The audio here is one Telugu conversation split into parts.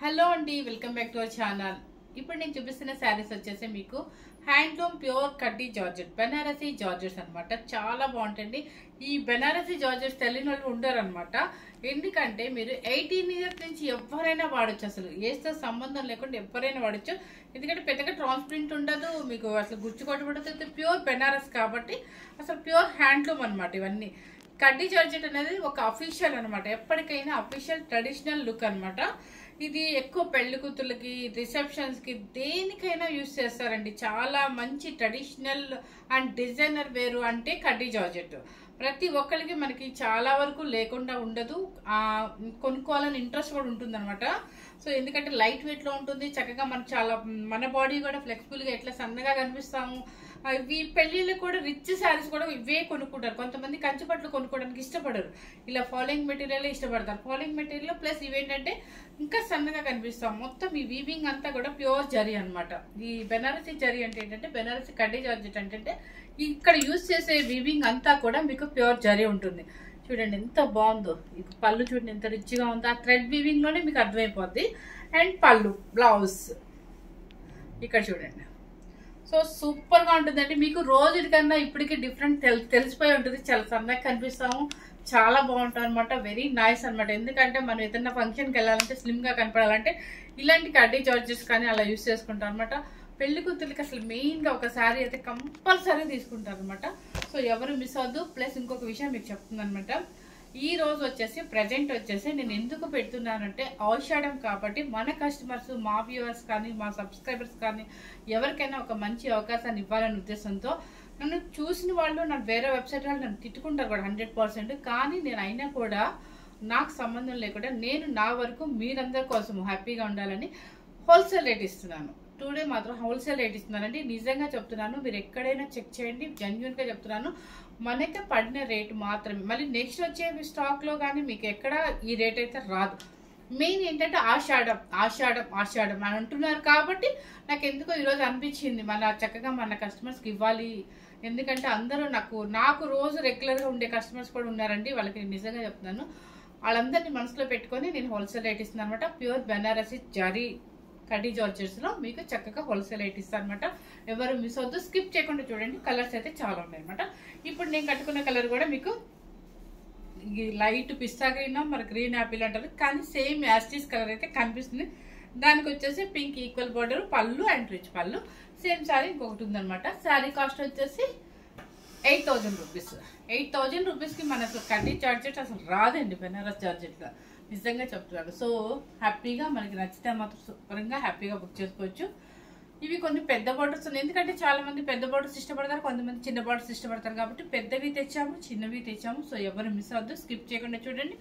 హలో అండి, welcome back to our channel. ఇప్పుడు నేను చూపిస్తున్న శారీస్ వచ్చేసి మీకు హ్యాండ్లూమ్ ప్యూర్ కడ్డీ జార్జెట్ బెనారసీ జార్జెట్స్ అనమాట. చాలా బాగుంటుంది. ఈ బెనారసీ జార్జెట్స్ తెలియని వాళ్ళు ఉండరు అనమాట. ఎందుకంటే మీరు 18 ఇయర్స్ నుంచి ఎవరైనా వాడచ్చు, అసలు ఏస్తో సంబంధం లేకుండా ఎవరైనా వాడచ్చు. ఎందుకంటే పెద్దగా ట్రాన్స్పరెంట్ ఉండదు, మీకు అసలు గుచ్చుకొట్టబడదు. ప్యూర్ బెనారస్ కాబట్టి అసలు ప్యూర్ హ్యాండ్లూమ్ అనమాట. ఇవన్నీ కడ్డీ జార్జెట్ అనేది ఒక అఫీషియల్ అనమాట, ఎప్పటికైనా అఫీషియల్ ట్రెడిషనల్ లుక్ అనమాట. ఇది ఎక్కువ పెళ్లి కూతుర్లకి, రిసెప్షన్స్ కి, దేనికైనా యూజ్ చేస్తారండి. చాలా మంచి ట్రెడిషనల్ అండ్ డిజైనర్ వేరు అంటే కడ్డీ జార్జెట్. ప్రతి ఒక్కరికి మనకి చాలా వరకు లేకుండా ఉండదు, కొనుక్కోవాలని ఇంట్రెస్ట్ కూడా ఉంటుంది అనమాట. సో ఎందుకంటే లైట్ వెయిట్ లో ఉంటుంది, చక్కగా మనకు చాలా మన బాడీ కూడా ఫ్లెక్సిబుల్ గా ఎట్లా సన్నగా కనిపిస్తాము. ఇవి పెళ్లిళ్ళు కూడా రిచ్ శారీస్ కూడా ఇవే కొనుక్కుంటారు. కొంతమంది కంచిపట్లు కొనుక్కోవడానికి ఇష్టపడరు, ఇలా ఫాలోయింగ్ మెటీరియల్ ఇష్టపడతారు. ఫాలోయింగ్ మెటీరియల్ ప్లస్ ఇవేంటంటే ఇంకా సన్నగా కనిపిస్తాం. మొత్తం ఈ వీవింగ్ అంతా కూడా ప్యూర్ జరీ అనమాట. ఈ బెనారసీ జరీ అంటే ఏంటంటే, బెనారసీ కడ్డీ జార్జెట్ అంటే ఇక్కడ యూజ్ చేసే వీవింగ్ అంతా కూడా మీకు ప్యూర్ జరీ ఉంటుంది. చూడండి ఎంత బాగుందో. ఇది పళ్ళు చూడండి ఎంత రిచ్గా ఉందో. ఆ థ్రెడ్ వీవింగ్ లోనే మీకు అర్థమైపోద్ది. అండ్ పళ్ళు, బ్లౌజ్ ఇక్కడ చూడండి. సో సూపర్ గా ఉంటుందండి. మీకు రోజుకన్నా ఇప్పటికి డిఫరెంట్ తెలిసిపోయి ఉంటుంది. చాలా సన్నగా కనిపిస్తాము, చాలా బాగుంటాం అనమాట. వెరీ నైస్ అనమాట. ఎందుకంటే మనం ఏదైనా ఫంక్షన్కి వెళ్ళాలంటే, స్లిమ్ గా కనపడాలంటే ఇలాంటి కడ్డీ జార్జెస్ కానీ అలా యూజ్ చేసుకుంటాం అనమాట. పెళ్లి కూతురికి అసలు మెయిన్ గా ఒక శారీ అయితే కంపల్సరీ తీసుకుంటారు అనమాట. సో ఎవరు మిస్ అవ్వద్దు. ప్లస్ ఇంకొక విషయం మీకు చెప్తుంది అనమాట. ఈ రోజు వచ్చేసి ప్రజెంట్ వచ్చేసి నేను ఎందుకు పెడుతున్నానంటే, ఆషాఢం కాబట్టి మన కస్టమర్స్, మా వ్యూవర్స్ కానీ, మా సబ్స్క్రైబర్స్ కానీ ఎవరికైనా ఒక మంచి అవకాశాన్ని ఇవ్వాలనే ఉద్దేశంతో, నన్ను చూసిన వాళ్ళు నన్ను వేరే వెబ్సైట్ వాళ్ళు నన్ను తిట్టుకుంటారు కూడా 100%. కానీ నేను అయినా కూడా నాకు సంబంధం లేకుండా నేను నా వరకు మీరందరి కోసం హ్యాపీగా ఉండాలని హోల్సేల్ రేట్ ఇస్తున్నాను. టుడే మాత్రం హోల్సేల్ రేట్ ఇస్తున్నానండి. నిజంగా చెప్తున్నాను, మీరు ఎక్కడైనా చెక్ చేయండి. జెన్యూన్ గా చెప్తున్నాను. మనకి పడిన రేటు మాత్రమే. మళ్ళీ నెక్స్ట్ వచ్చే స్టాక్ లో కానీ మీకు ఎక్కడ ఈ రేట్ అయితే రాదు. మెయిన్ ఏంటంటే ఆషాఢం ఆషాఢం ఆషాఢం అని అంటున్నారు కాబట్టి నాకు ఎందుకో ఈరోజు అనిపించింది మన చక్కగా మన కస్టమర్స్కి ఇవ్వాలి. ఎందుకంటే అందరూ నాకు రోజు రెగ్యులర్గా ఉండే కస్టమర్స్ కూడా ఉన్నారండి. వాళ్ళకి నిజంగా చెప్తున్నాను, వాళ్ళందరినీ మనసులో పెట్టుకొని నేను హోల్సేల్ రేట్ ఇస్తున్నాను అనమాట. ప్యూర్ బెనారసీ జరీ కడ్డీ జార్జెట్స్ లో మీకు చక్కగా హోల్సేల్ రేట్ ఇస్తాను అనమాట. ఎవరు మిస్ అవద్దు, స్కిప్ చేయకుండా చూడండి. కలర్స్ అయితే చాలా ఉన్నాయి అనమాట. ఇప్పుడు నేను కట్టుకున్న కలర్ కూడా మీకు లైట్ పిస్తా గ్రీన్, మరి గ్రీన్ యాపిల్ అంటారు, కానీ సేమ్ యాస్టీస్ కలర్ అయితే కనిపిస్తుంది. దానికి వచ్చేసి పింక్ ఈక్వల్ బోర్డర్, పళ్ళు అండ్ రిచ్ పళ్ళు. సేమ్ శారీ ఇంకొకటి ఉందనమాట. శారీ కాస్ట్ వచ్చేసి 8,000 రూపీస్. 8,000 రూపీస్కి మన అసలు కడ్డీ జార్జెట్ అసలు రాదండి బెనారస్ జార్జెట్గా, నిజంగా చెప్తున్నాను. సో హ్యాపీగా మనకి నచ్చితే మాత్రం శుభ్రంగా హ్యాపీగా బుక్ చేసుకోవచ్చు. ఇవి కొన్ని పెద్ద బార్డర్స్ ఉన్నాయి, ఎందుకంటే చాలా మంది పెద్ద బార్డర్స్ ఇష్టపడతారు, కొంతమంది చిన్న బార్డర్స్ ఇష్టపడతారు. కాబట్టి పెద్దవి తెచ్చాము, చిన్నవి తెచ్చాము. సో ఎవరు మిస్ అవ్వద్దు, స్కిప్ చేయకుండా చూడండి.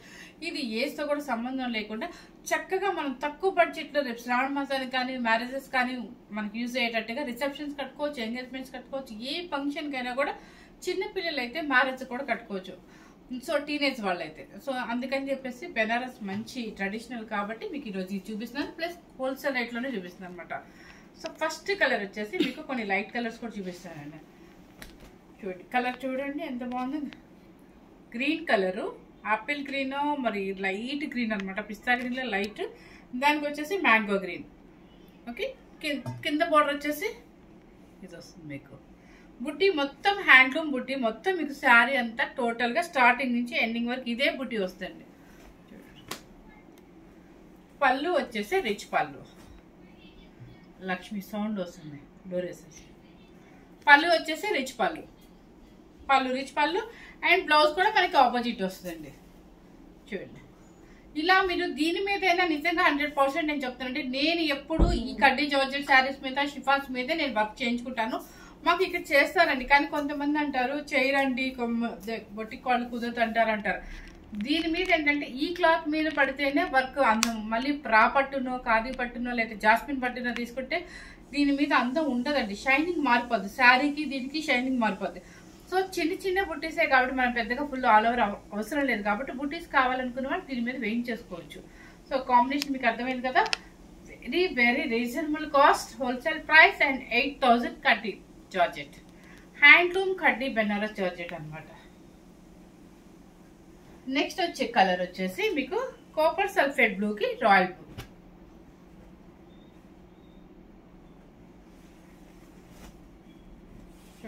ఇది ఏస్తో కూడా సంబంధం లేకుండా చక్కగా మనం తక్కువ బడ్జెట్లో రేపు శ్రావణ మాసానికి కానీ, మ్యారేజెస్ కానీ మనకి యూజ్ అయ్యేటట్టుగా రిసెప్షన్స్ కట్టుకోవచ్చు, ఎంగేజ్మెంట్స్ కట్టుకోవచ్చు. ఏ ఫంక్షన్కైనా కూడా చిన్నపిల్లలు అయితే మ్యారేజ్ కూడా కట్టుకోవచ్చు. సో టీనేజ్ వాళ్ళైతే. సో అందుకని చెప్పేసి బెనారస్ మంచి ట్రెడిషనల్ కాబట్టి మీకు ఈరోజు ఇది చూపిస్తున్నాను. ప్లస్ హోల్సేల్ రేట్లోనే చూపిస్తున్నాను అనమాట. సో ఫస్ట్ కలర్ వచ్చేసి మీకు కొన్ని లైట్ కలర్స్ కూడా చూపిస్తానండి. చూడండి కలర్ చూడండి ఎంత బాగుంది. గ్రీన్ కలరు, ఆపిల్ గ్రీన్, మరి లైట్ గ్రీన్ అనమాట. పిస్తా గ్రీన్లో లైట్, దానికి వచ్చేసి మ్యాంగో గ్రీన్. ఓకే, కింద బోర్డర్ వచ్చేసి ఇది వస్తుంది మీకు. బుట్టి మొత్తం హ్యాండ్లూమ్ బుట్టి, మొత్తం మీకు శారీ అంతా టోటల్గా స్టార్టింగ్ నుంచి ఎండింగ్ వరకు ఇదే బుట్టి వస్తుంది. పళ్ళు వచ్చేసి రిచ్ పళ్ళు, లక్ష్మి సౌండ్ వస్తుంది డోర్ వేసేసి. పళ్ళు వచ్చేసి రిచ్ పళ్ళు, రిచ్ పళ్ళు. అండ్ బ్లౌజ్ కూడా మనకి ఆపోజిట్ వస్తుంది. చూడండి ఇలా మీరు దీని మీదైనా నిజంగా 100% నేను చెప్తానంటే, నేను ఎప్పుడు ఈ కడ్డీ జార్జెట్ శారీస్ మీద, షిఫాన్స్ మీదే నేను వర్క్ చేయించుకుంటాను. మాకు ఇక్కడ చేస్తారండి, కానీ కొంతమంది అంటారు చేయరండి, బొట్టికి వాళ్ళు కుదరదు అంటారు. దీని మీద ఏంటంటే ఈ క్లాత్ మీద పడితేనే వర్క్ అందం. మళ్ళీ రా పట్టునో, ఖాదీ పట్టునో, లేదా జాస్మిన్ పట్టునో తీసుకుంటే దీని మీద అందం ఉండదండి. షైనింగ్ మారిపోద్ది, శారీకి దీనికి షైనింగ్ మారిపోద్ది. సో చిన్న చిన్న బుట్టీసే కాబట్టి మనం పెద్దగా ఫుల్ ఆల్ ఓవర్ అవసరం లేదు. కాబట్టి బుట్టీస్ కావాలనుకున్న వాళ్ళు దీని మీద వేయించేసుకోవచ్చు. సో కాంబినేషన్ మీకు అర్థమైంది కదా. Very very reasonable cost, wholesale price and 8,000 కడ్డీ జార్జెట్, హ్యాండ్లూమ్ కడ్డీ బెనారస్ జార్జెట్ అనమాట. నెక్స్ట్ వచ్చే కలర్ వచ్చేసి మీకు కాపర్ సల్ఫేట్ బ్లూకి రాయల్ బ్లూ.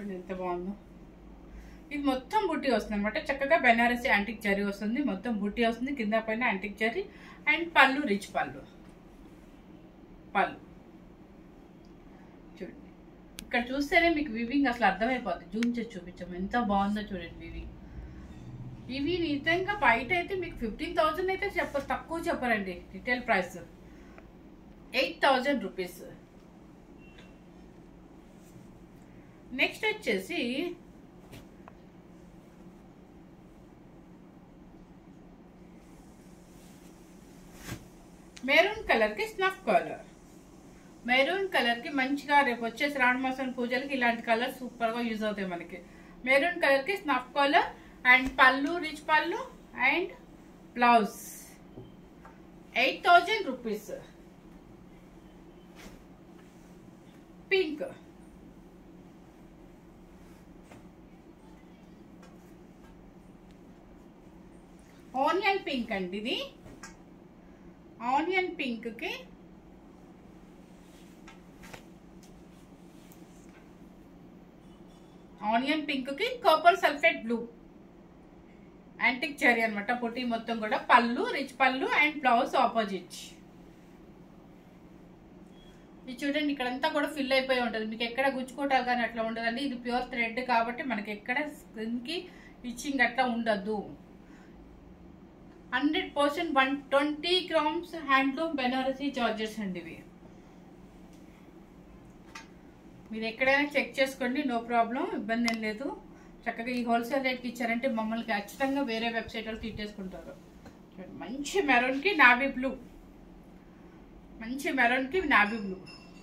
చూడండి ఎంత బాగుందో. ఇది మొత్తం బుట్టి వస్తుంది అనమాట. చక్కగా బెనారసి యాంటిక్ జరీ వస్తుంది, మొత్తం బుట్టి వస్తుంది, కింద పైన యాంటిక్ జరీ అండ్ పళ్ళు రిచ్ పళ్ళు. చూడండి ఇక్కడ చూస్తేనే మీకు వివింగ్ అసలు అర్థమైపోతుంది. జూమ్ చేసి చూపించాము ఎంత బాగుందో చూడండి వివింగ్. ఇవి నిజంగా బయట అయితే మీకు 15,000 అయితే చెప్పరు, తక్కువ చెప్పరండి. Retail price 8,000 rupees. నెక్స్ట్ వచ్చేసి మెరూన్ కలర్ కి స్నఫ్ కలర్. మెరూన్ కలర్ కి మంచిగా రేపు వచ్చే శ్రావణ మాసం పూజలకి ఇలాంటి కలర్ సూపర్ గా యూజ్ అవుతాయి మనకి. మెరూన్ కలర్ కి స్నఫ్ కలర్ అండ్ పళ్ళు రిచ్ పళ్ళు and blouse 8,000 rupees. Pink, onion pink అండి. ఇది ఆనియన్ పింక్ కి copper sulphate blue antique zari అనమాట. పొట్టి మొత్తం కూడా పళ్ళు రిచ్ పళ్ళు అండ్ బ్లౌజ్ ఆపోజిట్. ఇది చూడండి ఇక్కడంతా కూడా ఫిల్ అయిపోయి ఉంటుంది, మీకు ఎక్కడ గుచ్చుకోవటాలు కానీ అట్లా ఉండదండి. ఇది ప్యూర్ థ్రెడ్ కాబట్టి మనకి ఎక్కడ స్కిన్ కి ఇచ్చింగ్ అట్లా ఉండదు. 100% 120 గ్రామ్స్ హ్యాండ్లూమ్ బెనారసీ జార్జెస్ అండి ఇవి. మీరు ఎక్కడైనా చెక్ చేసుకోండి, నో ప్రాబ్లం, ఇబ్బంది ఏం లేదు. చక్కగా ఈ హోల్సేల్ రేట్కి ఇచ్చారంటే మమ్మల్ని ఖచ్చితంగా వేరే వెబ్సైట్ వాళ్ళు తీసేసుకుంటారు. మంచి మెరూన్కి నావీ బ్లూ, మంచి మెరూన్కి నావీ బ్లూ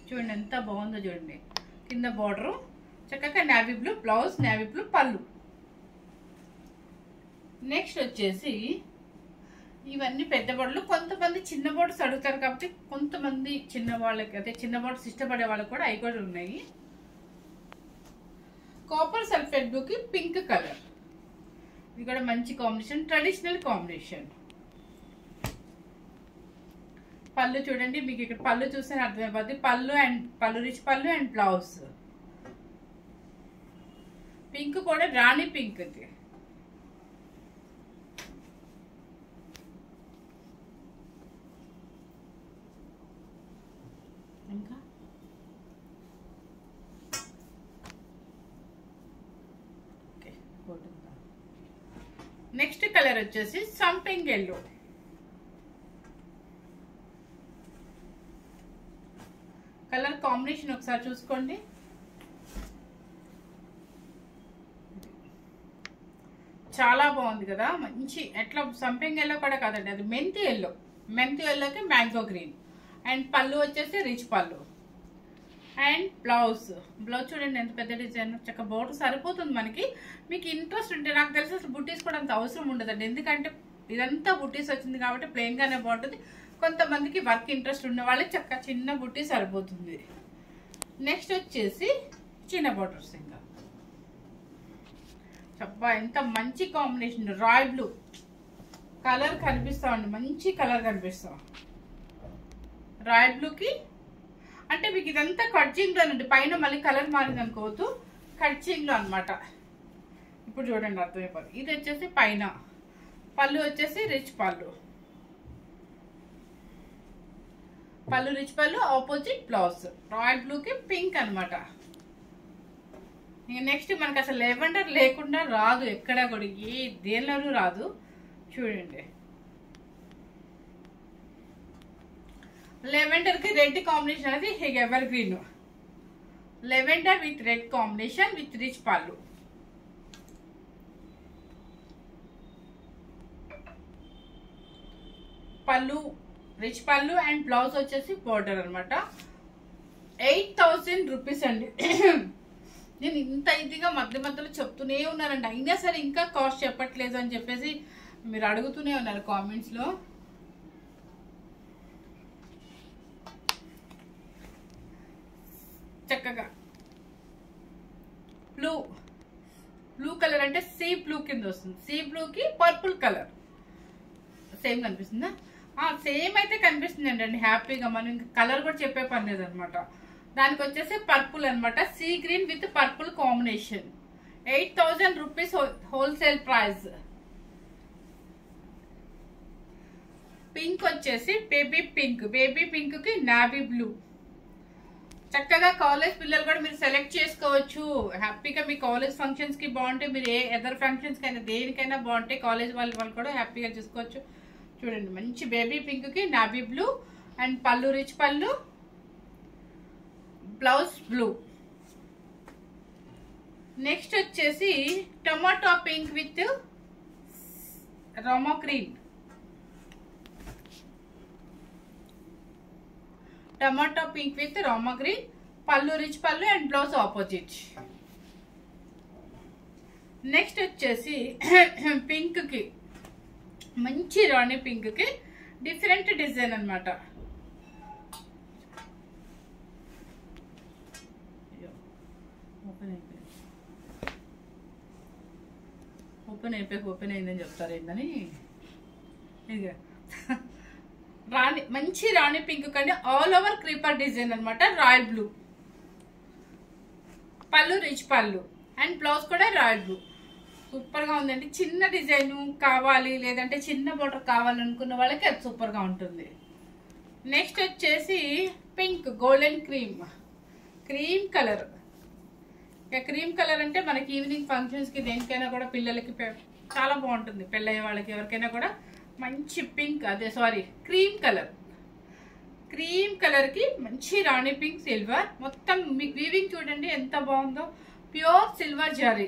చూడండి ఎంత బాగుందో. చూడండి కింద బార్డరు చక్కగా navy blue, blouse navy blue, పళ్ళు. నెక్స్ట్ వచ్చేసి ఇవన్నీ పెద్ద బోర్డులు. కొంతమంది చిన్న బోర్డ్స్ అడుగుతారు కాబట్టి కొంతమంది చిన్న వాళ్ళకి అదే చిన్న బోర్డ్స్ ఇష్టపడే వాళ్ళకి కూడా అవి కూడా ఉన్నాయి. కాపర్ సల్ఫేట్ బ్లూకి పింక్ కలర్, ఇది కూడా మంచి కాంబినేషన్, ట్రెడిషనల్ కాంబినేషన్. పళ్ళు చూడండి, మీకు ఇక్కడ పళ్ళు చూస్తే అర్థమైపోద్ది. పళ్ళు రిచ్ పళ్ళు అండ్ బ్లౌజ్. పింక్ కూడా రాణి పింక్. ఇది ఇంకా నెక్స్ట్ కలర్ వచ్చేసి సంపింగ్ ఎల్లో. కలర్ కాంబినేషన్ ఒకసారి చూసుకోండి. చాలా బాగుంది కదా, మంచి ఎట్లా సంపింగ్ ఎల్లో కూడా కాదండి, అది మెంతి ఎల్లో. మెంతి ఎల్లోకి మ్యాంగో గ్రీన్ అండ్ పళ్ళు వచ్చేసి రిచ్ పళ్ళు అండ్ బ్లౌజ్. బ్లౌజ్ చూడండి ఎంత పెద్ద డిజైన్, చక్క బోర్డర్ సరిపోతుంది మనకి. మీకు ఇంట్రెస్ట్ ఉంటే, నాకు తెలిసి అసలు బుట్టీస్ కూడా అంత అవసరం ఉండదండి, ఎందుకంటే ఇదంతా బుట్టీస్ వచ్చింది కాబట్టి ప్లెయిన్ గానే బాగుంటుంది. కొంతమందికి వర్క్ ఇంట్రెస్ట్ ఉన్న వాళ్ళకి చక్క చిన్న బుట్టి సరిపోతుంది. నెక్స్ట్ వచ్చేసి చిన్న బోర్డర్స్. ఇంకా చబ్బా ఎంత మంచి కాంబినేషన్, రాయల్ బ్లూ కలర్ కనిపిస్తామండి, మంచి కలర్ కనిపిస్తాం. రాయల్ బ్లూకి అంటే మీకు ఇదంతా కట్చింగ్ లోనండి, పైన మళ్ళీ కలర్ మారింది అనుకోవద్దు, కట్చింగ్ లో అనమాట. ఇప్పుడు చూడండి అర్థమైపోతుంది. ఇది వచ్చేసి పైన పళ్ళు వచ్చేసి రిచ్ పళ్ళు, పళ్ళు రిచ్ పళ్ళు, ఆపోజిట్ బ్లౌజ్. రాయల్ బ్లూకి పింక్ అనమాట. నెక్స్ట్ మనకి అసలు లెవెండర్ లేకుండా రాదు, ఎక్కడ కూడా ఏ దేనిలోనూ రాదు. చూడండి లెవెండర్ కి రెడ్ కాంబినేషన్ అనేది ever green. Lavender with red combination with rich పళ్ళు. పళ్ళు రిచ్ పళ్ళు అండ్ బ్లౌజ్ వచ్చేసి బోర్డర్ అనమాట. 8,000 రూపీస్ అండి. నేను ఇంత ఇదిగా మధ్య మధ్యలో చెప్తూనే ఉన్నానండి, అయినా సరే ఇంకా కాస్ట్ చెప్పట్లేదు అని చెప్పేసి మీరు అడుగుతూనే ఉన్నారు కామెంట్స్ లో. చక్కగా బ్లూ కలర్ అంటే సీ బ్లూ కింద వస్తుంది. సీ బ్లూకి పర్పుల్ కలర్ సేమ్ కనిపిస్తుందా? సేమ్ అయితే కనిపిస్తుంది అండి, హ్యాపీగా. మనం ఇంకా కలర్ కూడా చెప్పే పని లేదనమాట. దానికి వచ్చేసి పర్పుల్ అనమాట, sea green with purple combination. 8000 rupees wholesale price. Pink వచ్చేసి బేబీ పింక్, బేబీ పింక్ కి నావీ బ్లూ. చక్కగా కాలేజ్ పిల్లలు కూడా మీరు సెలెక్ట్ చేసుకోవచ్చు. హ్యాపీగా మీ కాలేజ్ ఫంక్షన్స్ కి బాగుంటాయి, మీరు ఏ అదర్ ఫంక్షన్స్ కైనా దేనికైనా బాగుంటాయి. కాలేజ్ వాళ్ళు కూడా హ్యాపీగా చూసుకోవచ్చు. చూడండి మంచి బేబీ పింక్ కి నావీ బ్లూ అండ్ పళ్ళు రిచ్ పళ్ళు, బ్లౌజ్ బ్లూ. నెక్స్ట్ వచ్చేసి tomato pink with Rama green, tomato pink with Rama green, పళ్ళు రిచ్ పళ్ళు అండ్ బ్లౌజ్ ఆపోజిట్. నెక్స్ట్ వచ్చేసి పింక్ కి మంచి రాణి పింక్ కి డిఫరెంట్ డిజైన్ అనమాట. ఓపెన్ అయిందని చెప్తారు ఏందని. ఇక రాణి మంచి రాణి పింక్ కంటే ఆల్ ఓవర్ క్రీపర్ డిజైన్ అనమాట, రాయల్ బ్లూ. పళ్ళు రిచ్ పళ్ళు అండ్ బ్లౌజ్ కూడా రాయల్ బ్లూ. సూపర్ గా ఉందండి. చిన్న డిజైన్ కావాలి లేదంటే చిన్న బోర్డర్ కావాలనుకున్న వాళ్ళకి అది సూపర్ గా ఉంటుంది. నెక్స్ట్ వచ్చేసి pink golden cream, cream colour. ఇక క్రీమ్ కలర్ అంటే మనకి ఈవినింగ్ ఫంక్షన్స్ కి దేనికైనా కూడా పిల్లలకి చాలా బాగుంటుంది. పెళ్ళయ్యే వాళ్ళకి ఎవరికైనా కూడా మంచి పింక్, అదే sorry cream colour. Cream colour కి మంచి రాణి పింక్ సిల్వర్. మొత్తం మీకు వీవింగ్ చూడండి ఎంత బాగుందో, ప్యూర్ సిల్వర్ జరీ.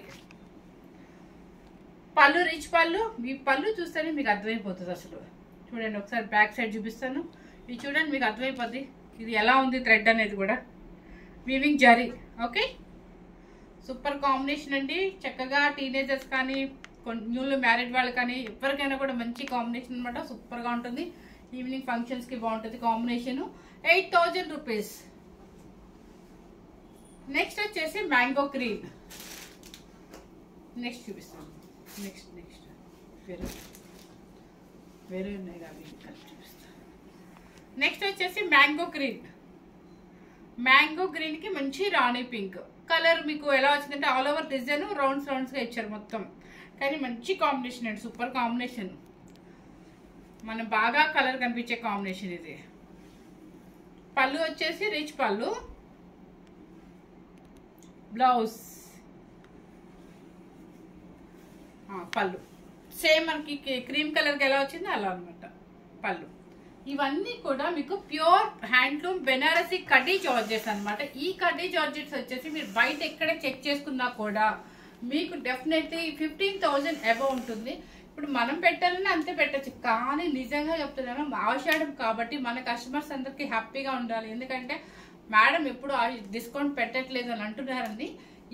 పళ్ళు రిచ్ పళ్ళు, మీ పళ్ళు చూస్తేనే మీకు అర్థమైపోతుంది అసలు. చూడండి ఒకసారి బ్యాక్ సైడ్ చూపిస్తాను, ఇది చూడండి మీకు అర్థమైపోద్ది ఇది ఎలా ఉంది థ్రెడ్ అనేది కూడా. Weaving zari. Okay, super combination అండి. చక్కగా టీనేజర్స్ కానీ న్యూలో మ్యారీడ్ వాళ్ళు కానీ ఎవరికైనా కూడా మంచి కాంబినేషన్ అనమాట. సూపర్ గా ఉంటుంది, ఈవినింగ్ ఫంక్షన్స్ కి బాగుంటుంది కాంబినేషన్. 8000 రూపీస్. నెక్స్ట్ వచ్చేసి మ్యాంగో గ్రీన్. నెక్స్ట్ చూపిస్తాను. నెక్స్ట్ వేరే ఉన్నాయి అవి చూపిస్తాను. నెక్స్ట్ వచ్చేసి మ్యాంగో గ్రీన్. మ్యాంగో గ్రీన్ కి మంచి రాణి పింక్ కలర్. మీకు ఎలా వచ్చిందంటే ఆల్ ఓవర్ డిజైన్ రౌండ్స్ గా ఇచ్చారు మొత్తం, కానీ మంచి కాంబినేషన్ అండి, సూపర్ కాంబినేషన్. మన బాగా కలర్ కనిపించే కాంబినేషన్ ఇది. పళ్ళు వచ్చేసి రిచ్ పళ్ళు, బ్లౌజ్ పళ్ళు సేమ్ మనకి క్రీమ్ కలర్కి ఎలా వచ్చిందో అలా అనమాట పళ్ళు. ఇవన్నీ కూడా మీకు ప్యూర్ హ్యాండ్లూమ్ బెనారసి కడ్డీ జార్జెట్స్ అనమాట. ఈ కడ్డీ జార్జెట్స్ వచ్చేసి మీరు బయట ఎక్కడ చెక్ చేసుకున్నా కూడా మీకు డెఫినెట్లీ 15,000 అబవ్ ఉంటుంది. ఇప్పుడు మనం పెట్టాలని అంతే పెట్టచ్చు, కానీ నిజంగా చెప్తున్నాను ఆషాఢం కాబట్టి మన కస్టమర్స్ అందరికి హ్యాపీగా ఉండాలి. ఎందుకంటే మేడం ఎప్పుడు డిస్కౌంట్ పెట్టట్లేదు అని అంటున్నారండి.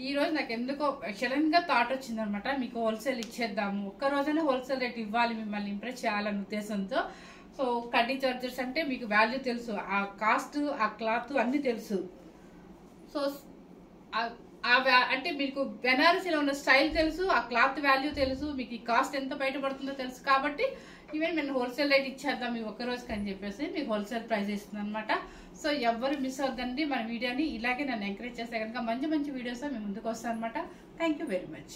ఈ రోజు నాకు ఎందుకో సడన్ గా థాట్ వచ్చిందనమాట, మీకు హోల్సేల్ ఇచ్చేద్దాము, ఒక్క రోజైనా హోల్సేల్ రేట్ ఇవ్వాలి, మిమ్మల్ని ఇంప్రెస్ చేయాలనే ఉద్దేశంతో. సో కడ్డీ చార్జెస్ అంటే మీకు వాల్యూ తెలుసు, ఆ కాస్ట్ ఆ క్లాత్ అన్ని తెలుసు. సో అంటే మీకు బెనారసీలో ఉన్న స్టైల్ తెలుసు, ఆ క్లాత్ వాల్యూ తెలుసు, మీకు ఈ కాస్ట్ ఎంత బయటపడుతుందో తెలుసు. కాబట్టి ఈవెన్ మేము హోల్సేల్ రేట్ ఇచ్చేద్దాం మీ ఒక్క రోజుకి అని చెప్పేసి మీకు హోల్సేల్ ప్రైస్ ఇస్తుంది అనమాట. సో ఎవ్వరు మిస్ అవుతుందండి మన వీడియోని. ఇలాగే నన్ను ఎంకరేజ్ చేస్తే కనుక మంచి వీడియోస్ మేము ముందుకు వస్తాను అనమాట. Thank you very much.